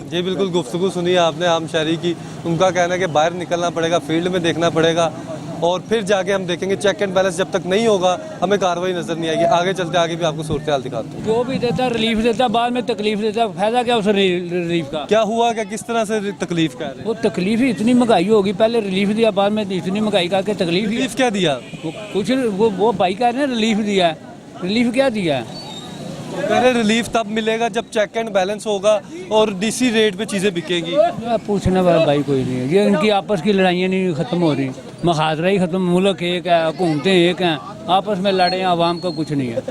जी बिल्कुल, गुफ्तगू सुनी आपने आम शहरी की। उनका कहना है कि बाहर निकलना पड़ेगा, फील्ड में देखना पड़ेगा, और फिर जाके हम देखेंगे। चेक एंड बैलेंस जब तक नहीं होगा हमें कार्रवाई नजर नहीं आएगी। आगे चलते आगे भी आपको सूरत हाल दिखाता हूँ। जो भी देता रिलीफ देता, बाद में तकलीफ देता, फायदा क्या उस रिलीफ का? क्या हुआ, क्या किस तरह से तकलीफ कर रहे हैं? वो तकलीफ ही इतनी महंगाई होगी, पहले रिलीफ दिया, बाद में इतनी महंगाई करके तकलीफ ही। तकलीफ क्या दिया? कुछ वो भाई कह रहे हैं रिलीफ दिया है, रिलीफ क्या दिया है? कह रहे रिलीफ तब मिलेगा जब चेक एंड बैलेंस होगा और डीसी रेट पे चीज़ें बिकेंगी। पूछने वाला भाई कोई नहीं है, ये इनकी आपस की लड़ाइयाँ नहीं ख़त्म हो रही, मखाजरा ही ख़त्म, मुल्क एक है, हुकूमतें एक हैं, आपस में लड़े हैं, आवाम का कुछ नहीं है।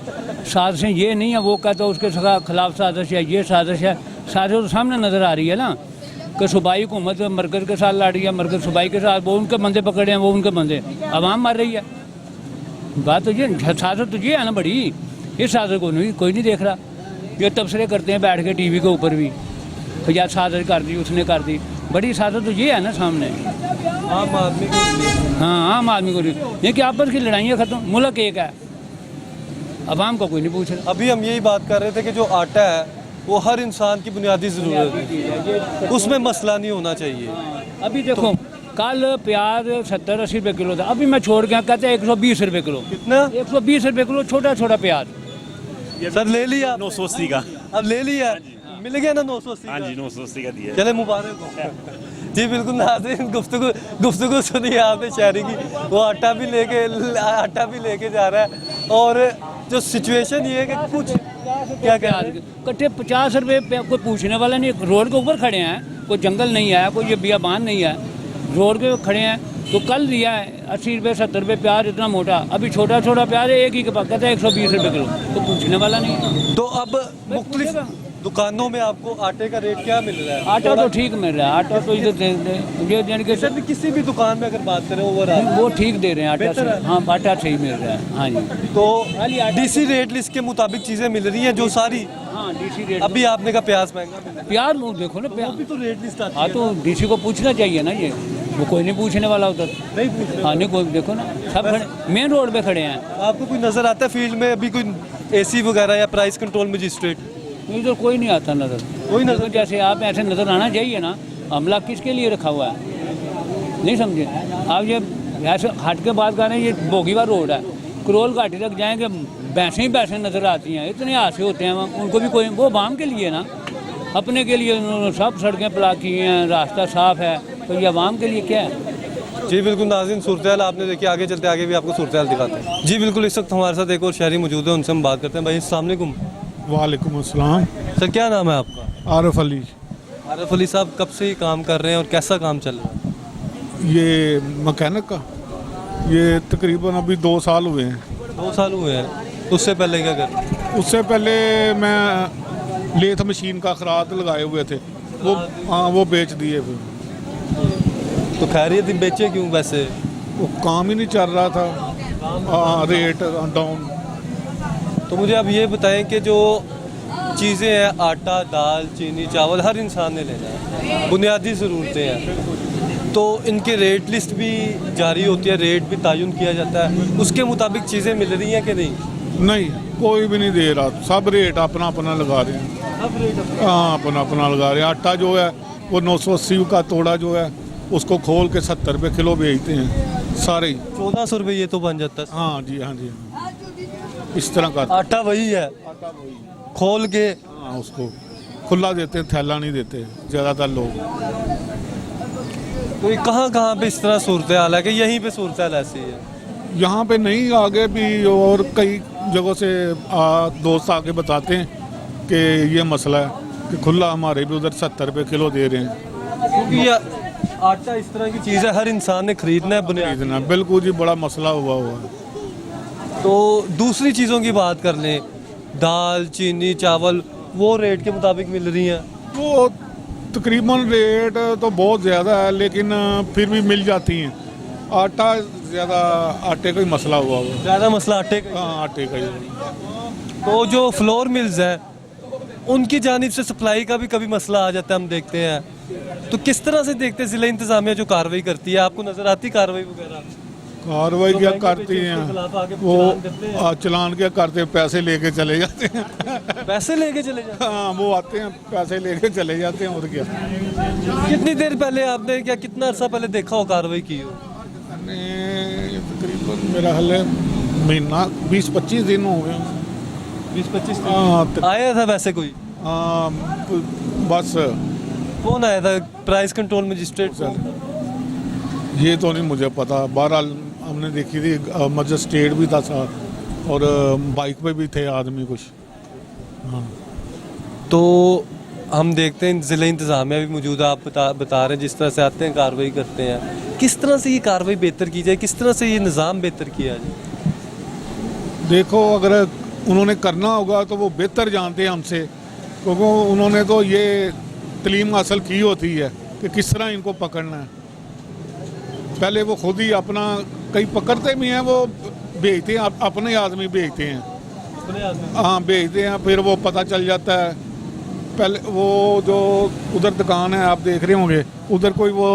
साजिशें ये नहीं है वो कहता उसके खिलाफ साजिश है, ये साजिश है। साजिश तो सामने नज़र आ रही है ना कि सूबाई हुकूमत मरकज़ के साथ लड़ रही है, मरकज़ सूबाई के साथ, वो उनके बंदे पकड़े हैं, वो उनके बंदे, आवाम मार रही है। बात तो ये साजिश तो ये है ना बड़ी, इस साजिश को नहीं कोई नहीं देख रहा। ये तबसरे करते हैं बैठ के टीवी के ऊपर भी, या साजिश कर दी उसने कर दी, बड़ी साजिश तो ये है ना सामने। आम आदमी को हाँ, आम आदमी को नहीं, ये कि आपस की लड़ाइयाँ ख़त्म, मुल्क एक है, आवाम का कोई नहीं पूछ रहा। अभी हम यही बात कर रहे थे कि जो आटा है वो हर इंसान की बुनियादी ज़रूरत है, उसमें मसला नहीं होना चाहिए। अभी देखो कल प्याज 70-80 रुपये किलो था, अभी मैं छोड़ गया, कहते हैं 120 रुपये किलो। कितना? 120 रुपये किलो, छोटा छोटा प्याज। सर ले लिया? 980 का। अब ले लिया, मिल गया ना 980 हाँ का? जी 980 का दिया। चले मुबारक हो। जी बिल्कुल नाज़रीन, गुफ्तगू सुनी आपने शहरी की, वो आटा भी लेके जा रहा है। और जो सिचुएशन ये है कि कुछ क्या कह रहे हैं? कट्ठे 50 रुपये कोई पूछने वाला नहीं, रोड के ऊपर खड़े हैं, कोई जंगल नहीं है, कोई ये बियाबान नहीं है, रोड के खड़े हैं। तो कल दिया है 80 रुपये 70 रुपये प्याज, इतना मोटा, अभी छोटा छोटा प्याज है एक ही के पास, कहता है 120 रुपये किलो, तो पूछने वाला नहीं है। तो अब मुख्तलिफ दुकानों में आपको आटे का रेट क्या मिल रहा है? आटा तो ठीक मिल रहा है, आटा तो इधर ये यानी कि सर भी किसी भी दुकान में अगर बात करें ओवरऑल वो ठीक दे रहे हैं आटा बेहतर से, है। हाँ आटा सही मिल रहा है। हाँ जी, तो डीसी रेट लिस्ट के मुताबिक चीज़ें मिल रही हैं जो सारी। हाँ डीसी रेट। अभी आपने कहा प्याज महंगा मिल रहा है, प्याज वो देखो ना, प्याज अभी तो रेट लिस्ट आती हाँ है। तो डीसी को पूछना चाहिए ना, ये वो कोई नहीं पूछने वाला उधर। नहीं पूछ रहे। हाँ नहीं कोई, देखो ना सब खड़े मेन रोड पे खड़े हैं, आपको कोई नज़र आता है फील्ड में अभी कोई एसी वगैरह या प्राइस कंट्रोल मजिस्ट्रेट? इधर कोई नहीं आता नज़र। कोई नज़र देखो, जैसे आप ऐसे नज़र आना चाहिए ना, हमला किसके लिए रखा हुआ है, नहीं समझे आप। ये ऐसे हट के बात कर रहे हैं, ये बोगीवार रोड है, करोल घाटी तक जाएंगे, भैंसें ही भैंसें नज़र आती हैं, इतने हादसे होते हैं वहाँ। उनको भी कोई, वो आवाम के लिए ना, अपने के लिए उन्होंने सब सड़कें ब्लॉक की हैं, रास्ता साफ़ है, तो ये आवाम के लिए क्या है। जी बिल्कुल नाज़रीन, सूरत हाल आपने देखी, आगे चलते आगे भी आपको सूरत हाल दिखाते हैं। जी बिल्कुल, इस वक्त हमारे साथ एक और शहरी मौजूद है, उनसे हम बात करते हैं। भाई अस्सलाम वालेकुम। वालेकुम अस्सलाम। सर क्या नाम है आपका? आरिफ अली। आरिफ अली साहब, कब से ये काम कर रहे हैं और कैसा काम चल रहा है? ये मैकेनिक का ये तकरीबन अभी 2 साल हुए हैं। 2 साल हुए हैं, तो उससे पहले क्या कर? उससे पहले मैं लेथ मशीन का खराद लगाए हुए थे, वो हाँ वो बेच दिए फिर। तो खैरियत ही बेचे क्यों वैसे? वो काम ही नहीं चल रहा था, हाँ रेट डाउन। तो मुझे अब ये बताएं कि जो चीज़ें हैं, आटा, दाल, चीनी, चावल, हर इंसान ने लेना है, बुनियादी ज़रूरतें हैं, तो इनके रेट लिस्ट भी जारी होती है, रेट भी तयन किया जाता है, उसके मुताबिक चीज़ें मिल रही हैं कि नहीं? नहीं, कोई भी नहीं दे रहा, सब रेट अपना अपना लगा रहे हैं। अब रेट हाँ अपना अपना लगा रहे हैं। आटा जो है वो 980 का तोड़ा जो है उसको खोल के 70 रुपये किलो बेचते हैं सारे ही। 1400 रुपये ये तो बन जाता है। हाँ जी, हाँ जी, इस तरह का आटा वही है, खोल के। हाँ उसको खुला देते हैं, थैला नहीं देते ज़्यादातर लोग। तो ये कहाँ कहाँ पे इस तरह सूरत हाल है कि यहीं पे सूरत हाल ऐसी है? यहाँ पे नहीं, आगे भी और कई जगहों से दोस्त आके बताते हैं कि ये मसला है कि खुला हमारे भी उधर 70 रुपये किलो दे रहे हैं। क्योंकि ये आटा इस तरह की चीज़ है, हर इंसान ने खरीदना है बुनियादी। इतना बिल्कुल जी बड़ा मसला हुआ है। तो दूसरी चीज़ों की बात कर लें, दाल, चीनी, चावल, वो रेट के मुताबिक मिल रही हैं? वो तकरीबन रेट तो बहुत ज़्यादा है लेकिन फिर भी मिल जाती हैं। आटा ज़्यादा, आटे का ही मसला हुआ हुआ। ज़्यादा मसला आटे का। हाँ आटे का ही। तो जो फ्लोर मिल्स हैं उनकी जानिब से सप्लाई का भी कभी मसला आ जाता है, हम देखते हैं। तो किस तरह से देखते हैं ज़िला इंतज़ामिया जो कार्रवाई करती है, आपको नज़र आती कार्रवाई वगैरह? कार्रवाई तो क्या महंगे करती बेचे हैं उसके खिलाफ आगे वो चलान करते हैं? चलान क्या करते हैं, पैसे लेके चले जाते हैं। पैसे लेके चले जाते हाँ वो आते हैं, पैसे लेके चले जाते हैं और क्या। हैं? कितनी देर पहले आपने, क्या कितना अर्सा पहले देखा हो कार्रवाई की हो? मैंने तकरीबन मेरा हाल है महीना 20-25 दिन हो गए। 20-25 हाँ आया था वैसे कोई? हाँ, बस कौन आया था? Price control magistrate? ये तो नहीं मुझे पता। बहरहाल हमने देखी थी, मजिस्ट्रेट भी था साथ और बाइक पे भी थे आदमी कुछ। हाँ तो हम देखते हैं ज़िला इंतज़ामिया भी मौजूद है, आप बता रहे हैं जिस तरह से आते हैं कार्रवाई करते हैं। किस तरह से ये कार्रवाई बेहतर की जाए, किस तरह से ये निज़ाम बेहतर किया जाए? देखो अगर उन्होंने करना होगा तो वो बेहतर जानते हैं हमसे, क्योंकि उन्होंने तो ये तलीम हासिल की होती है कि किस तरह इनको पकड़ना है। पहले वो खुद ही अपना कई पकड़ते भी हैं, वो भेजते हैं, अपने आदमी भेजते हैं, हाँ भेजते हैं, फिर वो पता चल जाता है। पहले वो जो उधर दुकान है आप देख रहे होंगे, उधर कोई वो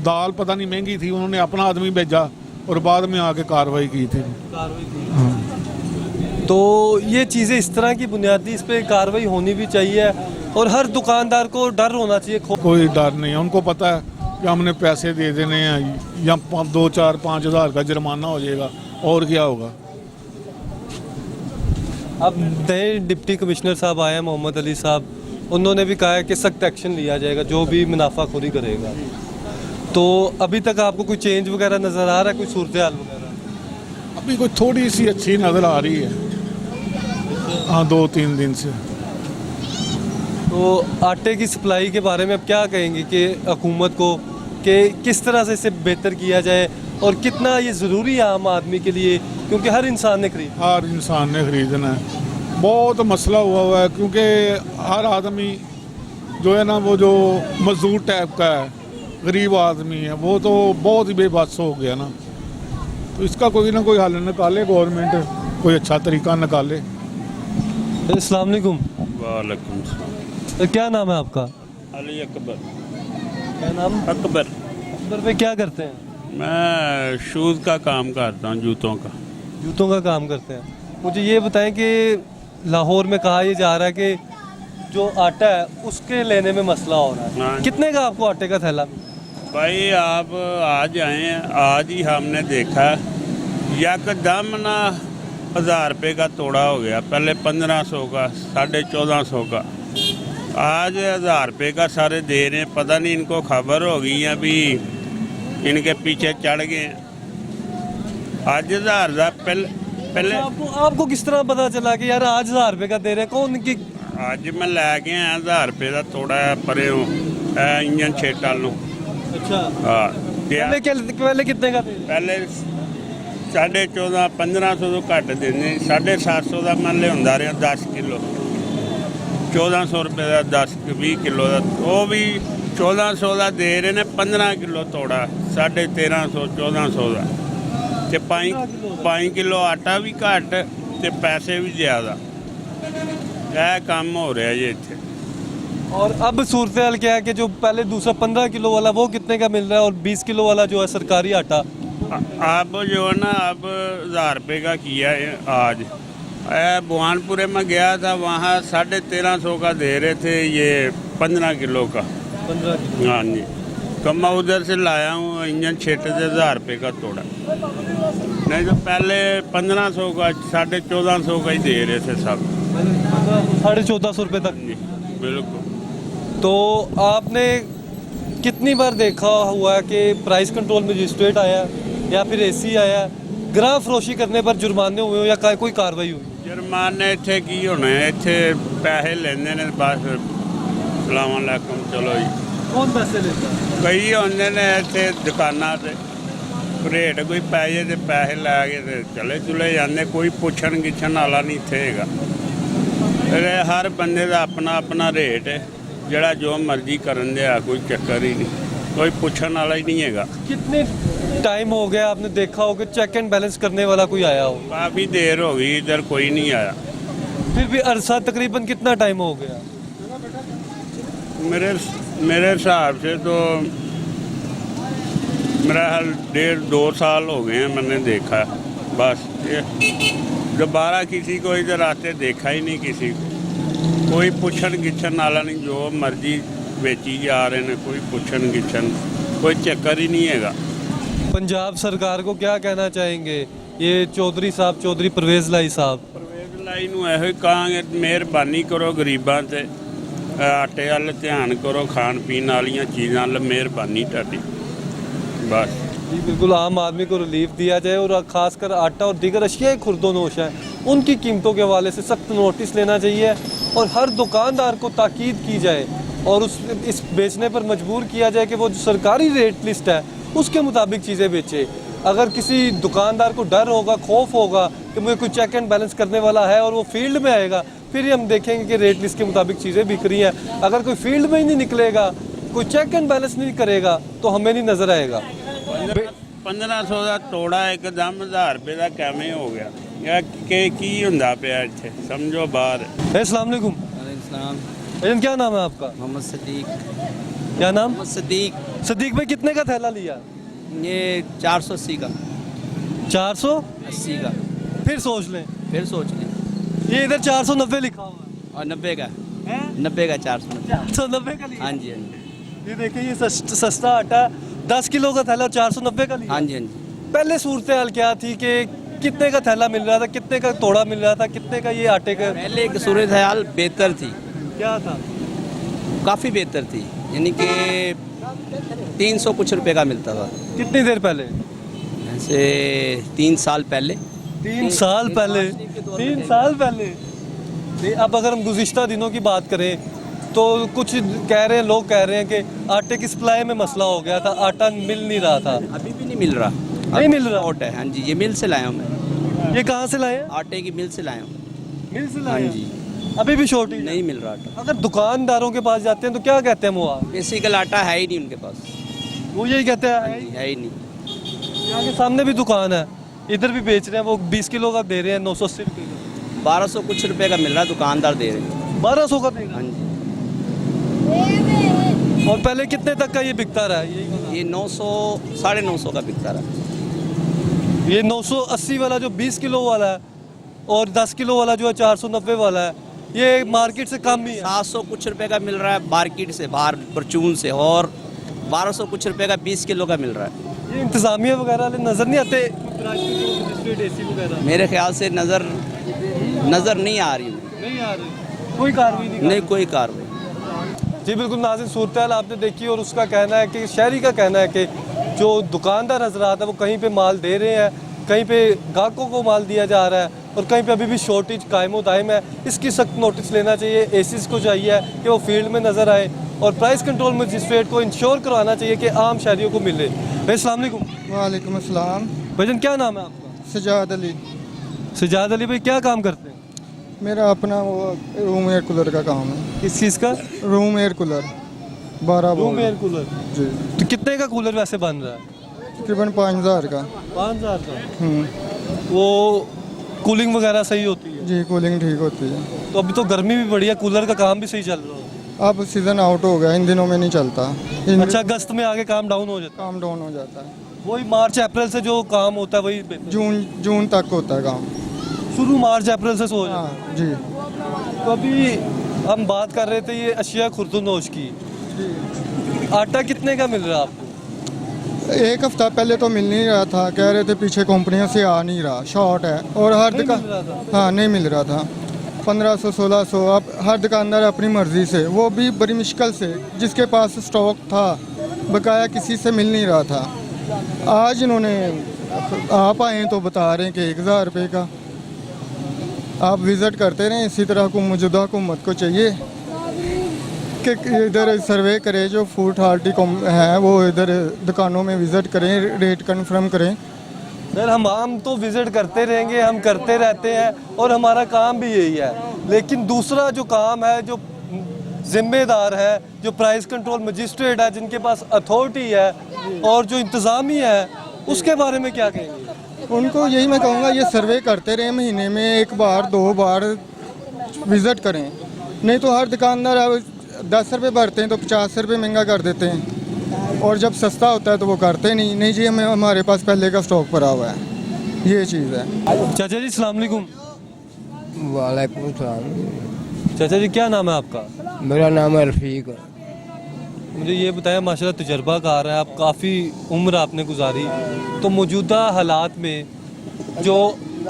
दाल पता नहीं महंगी थी, उन्होंने अपना आदमी भेजा और बाद में आके कार्रवाई की थी। तो ये चीज़ें इस तरह की बुनियादी इस पे कार्रवाई होनी भी चाहिए और हर दुकानदार को डर होना चाहिए। कोई डर नहीं है, उनको पता है कि हमने पैसे दे देने हैं या 2, 4, 5 हज़ार का जुर्माना हो जाएगा और क्या होगा। अब नए डिप्टी कमिश्नर साहब आए हैं मोहम्मद अली साहब, उन्होंने भी कहा है कि सख्त एक्शन लिया जाएगा जो भी मुनाफाखोरी करेगा। तो अभी तक आपको कोई चेंज वगैरह नज़र आ रहा है, कोई सूरत हाल वगैरह? अभी कोई थोड़ी सी अच्छी नज़र आ रही है, हाँ 2-3 दिन से। तो आटे की सप्लाई के बारे में आप क्या कहेंगे कि हुकूमत को कि किस तरह से इसे बेहतर किया जाए और कितना ये ज़रूरी है आम आदमी के लिए, क्योंकि हर इंसान ने हर इंसान ने खरीदना है। बहुत मसला हुआ है क्योंकि हर आदमी जो है ना, वो जो मजदूर टाइप का है, गरीब आदमी है, वो तो बहुत ही बेबस हो गया ना। तो इसका कोई ना कोई हल निकाले गवर्नमेंट, कोई अच्छा तरीका निकाले। अस्सलाम वालेकुम। वालेकुम सलाम। क्या नाम है आपका? अली अकबर। क्या नाम? अकबर। अकबर पे क्या करते हैं? मैं शूज़ का काम करता हूँ, जूतों का। जूतों का काम करते हैं। मुझे ये बताएं कि लाहौर में कहा यह जा रहा है कि जो आटा है उसके लेने में मसला हो रहा है। हाँ। कितने का आपको आटे का थैला? भाई आप आज आए हैं, आज ही हमने देखा यकदम ना 1000 रुपये का तोड़ा हो गया। पहले 1500 का, 1450 का, आज 1000 रुपये का सारे दे रहे हैं। पता नहीं इनको खबर हो गई है भी इनके पीछे चढ़ गए हैं। आज 1000 का पहले आपको किस तरह पता चला कि यार आज 1000 रुपये का दे रहे हैं? कौन की? ਅੱਜ ਮੈਂ ਲੈ ਕੇ ਆਇਆ 1000 ਰੁਪਏ ਦਾ ਥੋੜਾ ਪਰੇ ਇੰਜਨ ਛੇਟ ਵਾਲ ਨੂੰ। अच्छा। ਹਾਂ पहले कितने का दे रहे? ਪਹਿਲੇ 14.5 1500 ਤੋਂ ਘੱਟ ਦਿੰਦੇ, 750 ਦਾ ਮੰਨ ਲਿਆ ਹੁੰਦਾ ਰਿਹਾ 10 ਕਿਲੋ, 1400 ਰੁਪਏ ਦਾ 10-20 ਕਿਲੋ ਦਾ, ਉਹ ਵੀ 1400 ਦਾ ਦੇ ਰਹੇ ਨੇ 15 ਕਿਲੋ ਤੋੜਾ, 1350 1400 ਦਾ, ਤੇ 5 ਕਿਲੋ ਆਟਾ ਵੀ ਘੱਟ ਤੇ ਪੈਸੇ ਵੀ ਜ਼ਿਆਦਾ। ਇਹ ਕੰਮ ਹੋ ਰਿਹਾ ਜੀ ਇੱਥੇ। और अब सूरत हाल क्या है कि जो पहले दूसरा 15 किलो वाला वो कितने का मिल रहा है और 20 किलो वाला जो है सरकारी आटा? अब जो है ना, अब 1000 रुपये का किया है आज। बुहानपुरे में गया था, वहाँ 1350 का दे रहे थे ये 15 किलो का। 15 किलो? हाँ जी। तो मैं उधर से लाया हूँ इंजन छेटे से 1000 रुपये का तोड़ा, नहीं तो पहले 1500 का 1450 का ही दे रहे थे सब। 1450 रुपये तक? जी बिल्कुल। तो आपने कितनी बार देखा हुआ है कि प्राइस कंट्रोल मजिस्ट्रेट आया या फिर एसी आया, ग्राह फरोशी करने पर जुर्माने हुए हो या कोई कार्रवाई हुई? जुर्माने इतने की होने, इतने पैसे लेंदे ने बस, सलाम अलैकुम चलो जी। कौन पैसे लेता है? कई होंदे ने इतने दुकाना से रेट कोई पैसे ते पैसे लै के ते चले चुले जाते, कोई पुछन गिछन वाला नहीं इत्थे हैगा। हर बंदे का अपना अपना रेट है, जड़ा जो मर्जी करन दिया, कोई चक्कर ही नहीं, कोई पूछने वाला ही नहीं है। कितने टाइम हो गया आपने देखा हो कि चेक एंड बैलेंस करने वाला कोई आया हो? काफ़ी देर हो गई, इधर कोई नहीं आया। फिर भी अरसा तकरीबन कितना टाइम हो गया? मेरे हिसाब से तो मेरा हाल 1.5-2 साल हो गए हैं मैंने देखा। बस दोबारा किसी को इधर आते देखा ही नहीं, किसी को कोई पुछन गिछन वाला नहीं, जो मर्जी बेची जा रहे हैं, कोई पुछन गिछन, कोई चक्कर ही नहीं है। पंजाब सरकार को क्या कहना चाहेंगे ये चौधरी साहब, चौधरी परवेज़ लाई साहब? परवेज़ लाई नूं इहो कहांगे मेहरबानी करो गरीबां ते, आटे वाल ध्यान करो, खान पीन वाली चीज़ों वाल मेहरबानी तुहाडी बस। जी बिल्कुल, आम आदमी को रिलीफ दिया जाए और ख़ासकर आटा और दीगर अशिया खुर्दोनोश हैं उनकी कीमतों के हवाले से सख्त नोटिस लेना चाहिए और हर दुकानदार को ताकीद की जाए और इस बेचने पर मजबूर किया जाए कि वो जो सरकारी रेट लिस्ट है उसके मुताबिक चीज़ें बेचे। अगर किसी दुकानदार को डर होगा, खौफ होगा कि कि मुझे कोई चेक एंड बैलेंस करने वाला है और वो फील्ड में आएगा, फिर ही हम देखेंगे कि रेट लिस्ट के मुताबिक चीज़ें बिक रही हैं। अगर कोई फील्ड में ही नहीं निकलेगा, कोई चेक एंड बैलेंस नहीं करेगा, तो हमें नहीं नज़र आएगा। 1500 ਦਾ ਤੋੜਾ ਇੱਕਦਮ 1000 ਰੁਪਏ ਦਾ ਕਿਵੇਂ ਹੋ ਗਿਆ? ਇਹ ਕੀ ਹੁੰਦਾ ਪਿਆ ਇੱਥੇ, ਸਮਝੋ ਬਾਹਰ। अस्सलाम वालेकुम। भाईजान क्या नाम है आपका? मोहम्मद सदीक। क्या नाम? मोहम्मद सदीक। सदीक भाई कितने का थैला लिया? ये 480 का। 480 का। फिर सोच लें, फिर सोच लें। ये इधर 490 लिखा हुआ है और 90 का 90 का 490। 490 का लिया। हाँ जी हाँ जी। ये देखिए, ये सस्ता आटा 10 किलो का थैला 490 का लिया। हाँ जी हाँ जी। पहले सूरत हाल क्या थी कि कितने का थैला मिल रहा था, कितने का तोड़ा मिल रहा था, कितने का ये आटे का? पहले की सूरत हाल बेहतर थी, क्या था? काफ़ी बेहतर थी, यानी कि 300 कुछ रुपए का मिलता था। कितनी देर पहले? ऐसे 3 साल पहले। 3 साल पहले? 3 साल पहले नहीं, अब अगर हम गुज़िश्ता दिनों की बात करें तो कुछ कह रहे हैं, लोग कह रहे हैं कि आटे की सप्लाई में मसला हो गया था, आटा मिल नहीं रहा था। अभी भी नहीं मिल रहा। नहीं मिल रहा? आटा है, हाँ जी, ये मिल से लाया हूँ मैं। ये कहाँ से लाए हैं? आटे की मिल से लाया हूँ। मिल से हाँ लाए हैं? जी। अभी भी शॉर्टेज नहीं मिल रहा आटा। अगर दुकानदारों के पास जाते हैं तो क्या कहते हैं वो? आप बेसिकल आटा है ही नहीं उनके पास। वो यही कहते हैं है ही नहीं। यहाँ के सामने भी दुकान है, इधर भी बेच रहे हैं, वो 20 किलो का दे रहे हैं 980 रुपये का। 1200 कुछ रुपए का मिल रहा है, दुकानदार दे रहे हैं। 1200 का दे रहे हाँ जी। हैं। और पहले कितने तक का ये बिकता रहा है? ये 900 950 का बिकता रहा। ये 980 वाला जो 20 किलो वाला है और 10 किलो वाला जो है 490 वाला है, ये मार्केट से कम ही है। 700 कुछ रुपए का मिल रहा है मार्केट से बाहर परचून से, और 1200 कुछ रुपए का 20 किलो का मिल रहा है। ये इंतजामिया वगैरह वाले नज़र नहीं आते? मजिस्ट्रेट वगैरह मेरे ख्याल से नज़र नहीं आ रही। नहीं आ रही, कोई कार्रवाई नहीं कोई कार्रवाई। जी बिल्कुल नाज़रीन, सूरत हाल आपने देखी और उसका कहना है कि शहरी का कहना है कि जो दुकानदार हजरात है वो कहीं पे माल दे रहे हैं, कहीं पे ग्राहकों को माल दिया जा रहा है और कहीं पे अभी भी शॉर्टेज कायम दायम है। इसकी सख्त नोटिस लेना चाहिए। एसीज को चाहिए कि वो फील्ड में नज़र आए और प्राइस कंट्रोल मजिस्ट्रेट को इंश्योर करवाना चाहिए कि आम शहरियों को मिले। भाई अस्सलाम वालेकुम। वालेकुम अस्सलाम। भाईजान क्या नाम है आपका? सजाद अली। सजाद अली भाई, क्या काम करते हैं? मेरा अपना वो रूम एयर कूलर का काम है। किस चीज़ का? Room air cooler 12 room volt. Air cooler. जी। तो कितने का कूलर वैसे बन रहा है? तकरीबन 5000 का। 5000 का। वो कूलिंग वगैरह सही होती है? जी, कूलिंग ठीक होती है। तो अभी तो गर्मी भी बढ़िया, कूलर का काम भी सही चल रहा है। अब सीज़न आउट हो गया, इन दिनों में नहीं चलता। अच्छा, अगस्त में आगे काम डाउन हो जाता है? काम डाउन हो जाता है। वही मार्च अप्रैल से जो काम होता है वही बेहतर? जून तक होता है काम। शुरू मार्च अप्रैल से हो जाता है? हाँ जी। तो अभी हम बात कर रहे थे ये अशिया खुर्दनोश की। आटा कितने का मिल रहा है आपको? एक हफ्ता पहले तो मिल नहीं रहा था, कह रहे थे पीछे कंपनियों से आ नहीं रहा, शॉर्ट है। और हर नहीं दुकान, मिल रहा था? हाँ नहीं मिल रहा था। 1500 1600। अब हर दुकानदार अपनी मर्ज़ी से, वो भी बड़ी मुश्किल से, जिसके पास स्टॉक था बकाया किसी से मिल नहीं रहा था। आज इन्होंने आप आए तो बता रहे हैं कि 1000 रुपये का। आप विज़िट करते रहें, इसी तरह को मौजूदा हुकूमत को चाहिए कि इधर सर्वे करे, जो फूड अथॉरिटी है वो इधर दुकानों में विज़िट करें, रेट कन्फर्म करें। सर हम तो विज़िट करते रहेंगे, हम करते रहते हैं और हमारा काम भी यही है। लेकिन दूसरा जो काम है, जो जिम्मेदार है, जो प्राइस कंट्रोल मजिस्ट्रेट है, जिनके पास अथॉरिटी है और जो इंतज़ामिया है, उसके बारे में क्या कहेंगे? उनको यही मैं कहूँगा, ये सर्वे करते रहें, महीने में 1 बार 2 बार विज़िट करें। नहीं तो हर दुकानदार 10 रुपये भरते हैं तो 50 रुपये महंगा कर देते हैं, और जब सस्ता होता है तो वो करते नहीं जी, हमारे पास पहले का स्टॉक पड़ा हुआ है। ये चीज़ है। चाचा जी अस्सलाम वालेकुम। वालेकुम सलाम। चाचा जी क्या नाम है आपका? मेरा नाम है रफ़ीक। मुझे ये बताया, माशाल्लाह तजर्बाकार है आप, काफ़ी उम्र आपने गुजारी, तो मौजूदा हालात में जो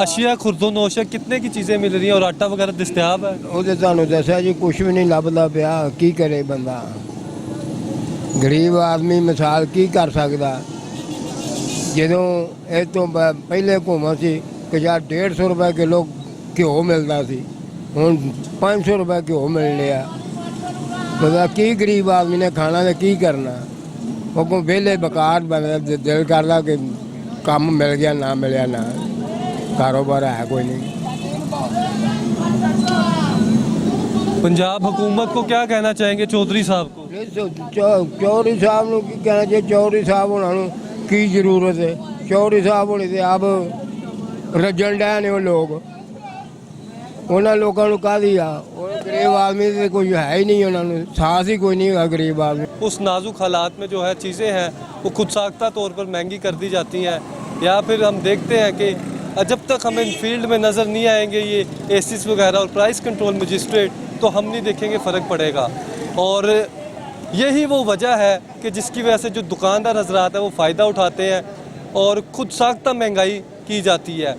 अशिया खुर्दोनोश है, कितने की चीज़ें मिल रही हैं और आटा वगैरह दस्तियाब है? वो तो तुहानू दस्या जी, कुछ भी नहीं लभदा पिया, की करे बंदा। गरीब आदमी मिसाल की कर सकदा। ਜਦੋਂ ਇਹ ਤੋਂ ਪਹਿਲੇ हुकूमत ਸੀ कि यार 150 रुपये किलो घ्यो मिलता सी, हुण 500 रुपये घ्यो मिल लिया। पता की गरीब आदमी ने खाना तो की करना। वो को वेले बेकार दिल करदा कि काम मिल गया ना मिलिया ना। कारोबार है कोई नहीं। पंजाब हुकूमत को क्या कहना चाहेंगे चौधरी साहब को? चौधरी साहब ਨੂੰ ਕੀ ਕਹਿਣਾ ਚਾਹੀਏ? ਚੌਧਰੀ ਸਾਹਿਬ ਉਹਨਾਂ ਨੂੰ ਕੀ ਜ਼ਰੂਰਤ ਹੈ? ਚੌਧਰੀ ਸਾਹਿਬ ਹੋਣੀ ਤੇ ਆਪ ਰੱਜਣ ਡੈ ਨੇ ਉਹ ਲੋਕ, ਉਹਨਾਂ ਲੋਕਾਂ ਨੂੰ ਕਾਹਦੀ ਆ? ਉਹ ਗਰੀਬ ਆਦਮੀ ਤੇ ਕੋਈ ਹੈ ਹੀ ਨਹੀਂ, ਉਹਨਾਂ ਨੂੰ ਸਾਹਸ ਹੀ ਕੋਈ नहीं है गरीब आदमी। उस नाजुक हालात में जो है चीज़ें हैं वो खुद साख्ता तौर पर महंगी कर दी जाती हैं, या फिर हम देखते हैं कि जब तक हम इन फील्ड में नज़र नहीं आएंगे ये एसिस वगैरह और प्राइस कंट्रोल मजिस्ट्रेट, तो हम नहीं देखेंगे फ़र्क पड़ेगा। और यही वो वजह है कि जिसकी वजह से जो दुकानदार हजरात हैं वो फ़ायदा उठाते हैं और खुद साख्ता महंगाई की जाती है।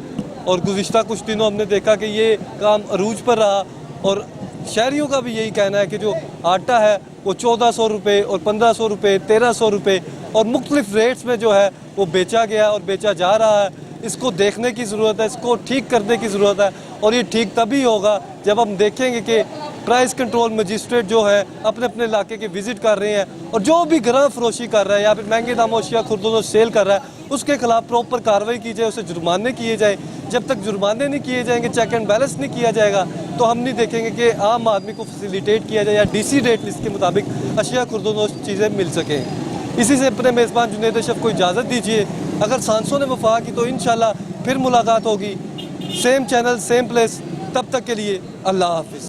और गुज़िश्ता कुछ दिनों हमने देखा कि ये काम अरूज पर रहा, और शहरियों का भी यही कहना है कि जो आटा है वो 1400 रुपये और 1500 रुपये, 1300 रुपये और मुख्तलिफ रेट्स में जो है वो बेचा गया और बेचा जा रहा है। इसको देखने की ज़रूरत है, इसको ठीक करने की ज़रूरत है, और ये ठीक तभी होगा जब हम देखेंगे कि प्राइस कंट्रोल मजिस्ट्रेट जो है अपने अपने इलाके के विज़िट कर रहे हैं, और जो भी गरह फरोशी कर रहा है या फिर महंगे दामों अशिया खुर्दों सेल कर रहा है उसके खिलाफ प्रॉपर कार्रवाई की जाए, उसे जुर्माने किए जाए। जब तक जुर्माने नहीं किए जाएंगे, चेक एंड बैलेंस नहीं किया जाएगा, तो हम नहीं देखेंगे कि आम आदमी को फैसिलिटेट किया जाए या DC रेट लिस्ट के मुताबिक अशिया खुर्दों चीज़ें मिल सकें। इसी से अपने मेज़बान जुनैद अशरफ को इजाज़त दीजिए। अगर सांसों ने वफा की तो इंशाल्लाह फिर मुलाकात होगी, सेम चैनल सेम प्लेस। तब तक के लिए अल्लाह हाफिज़।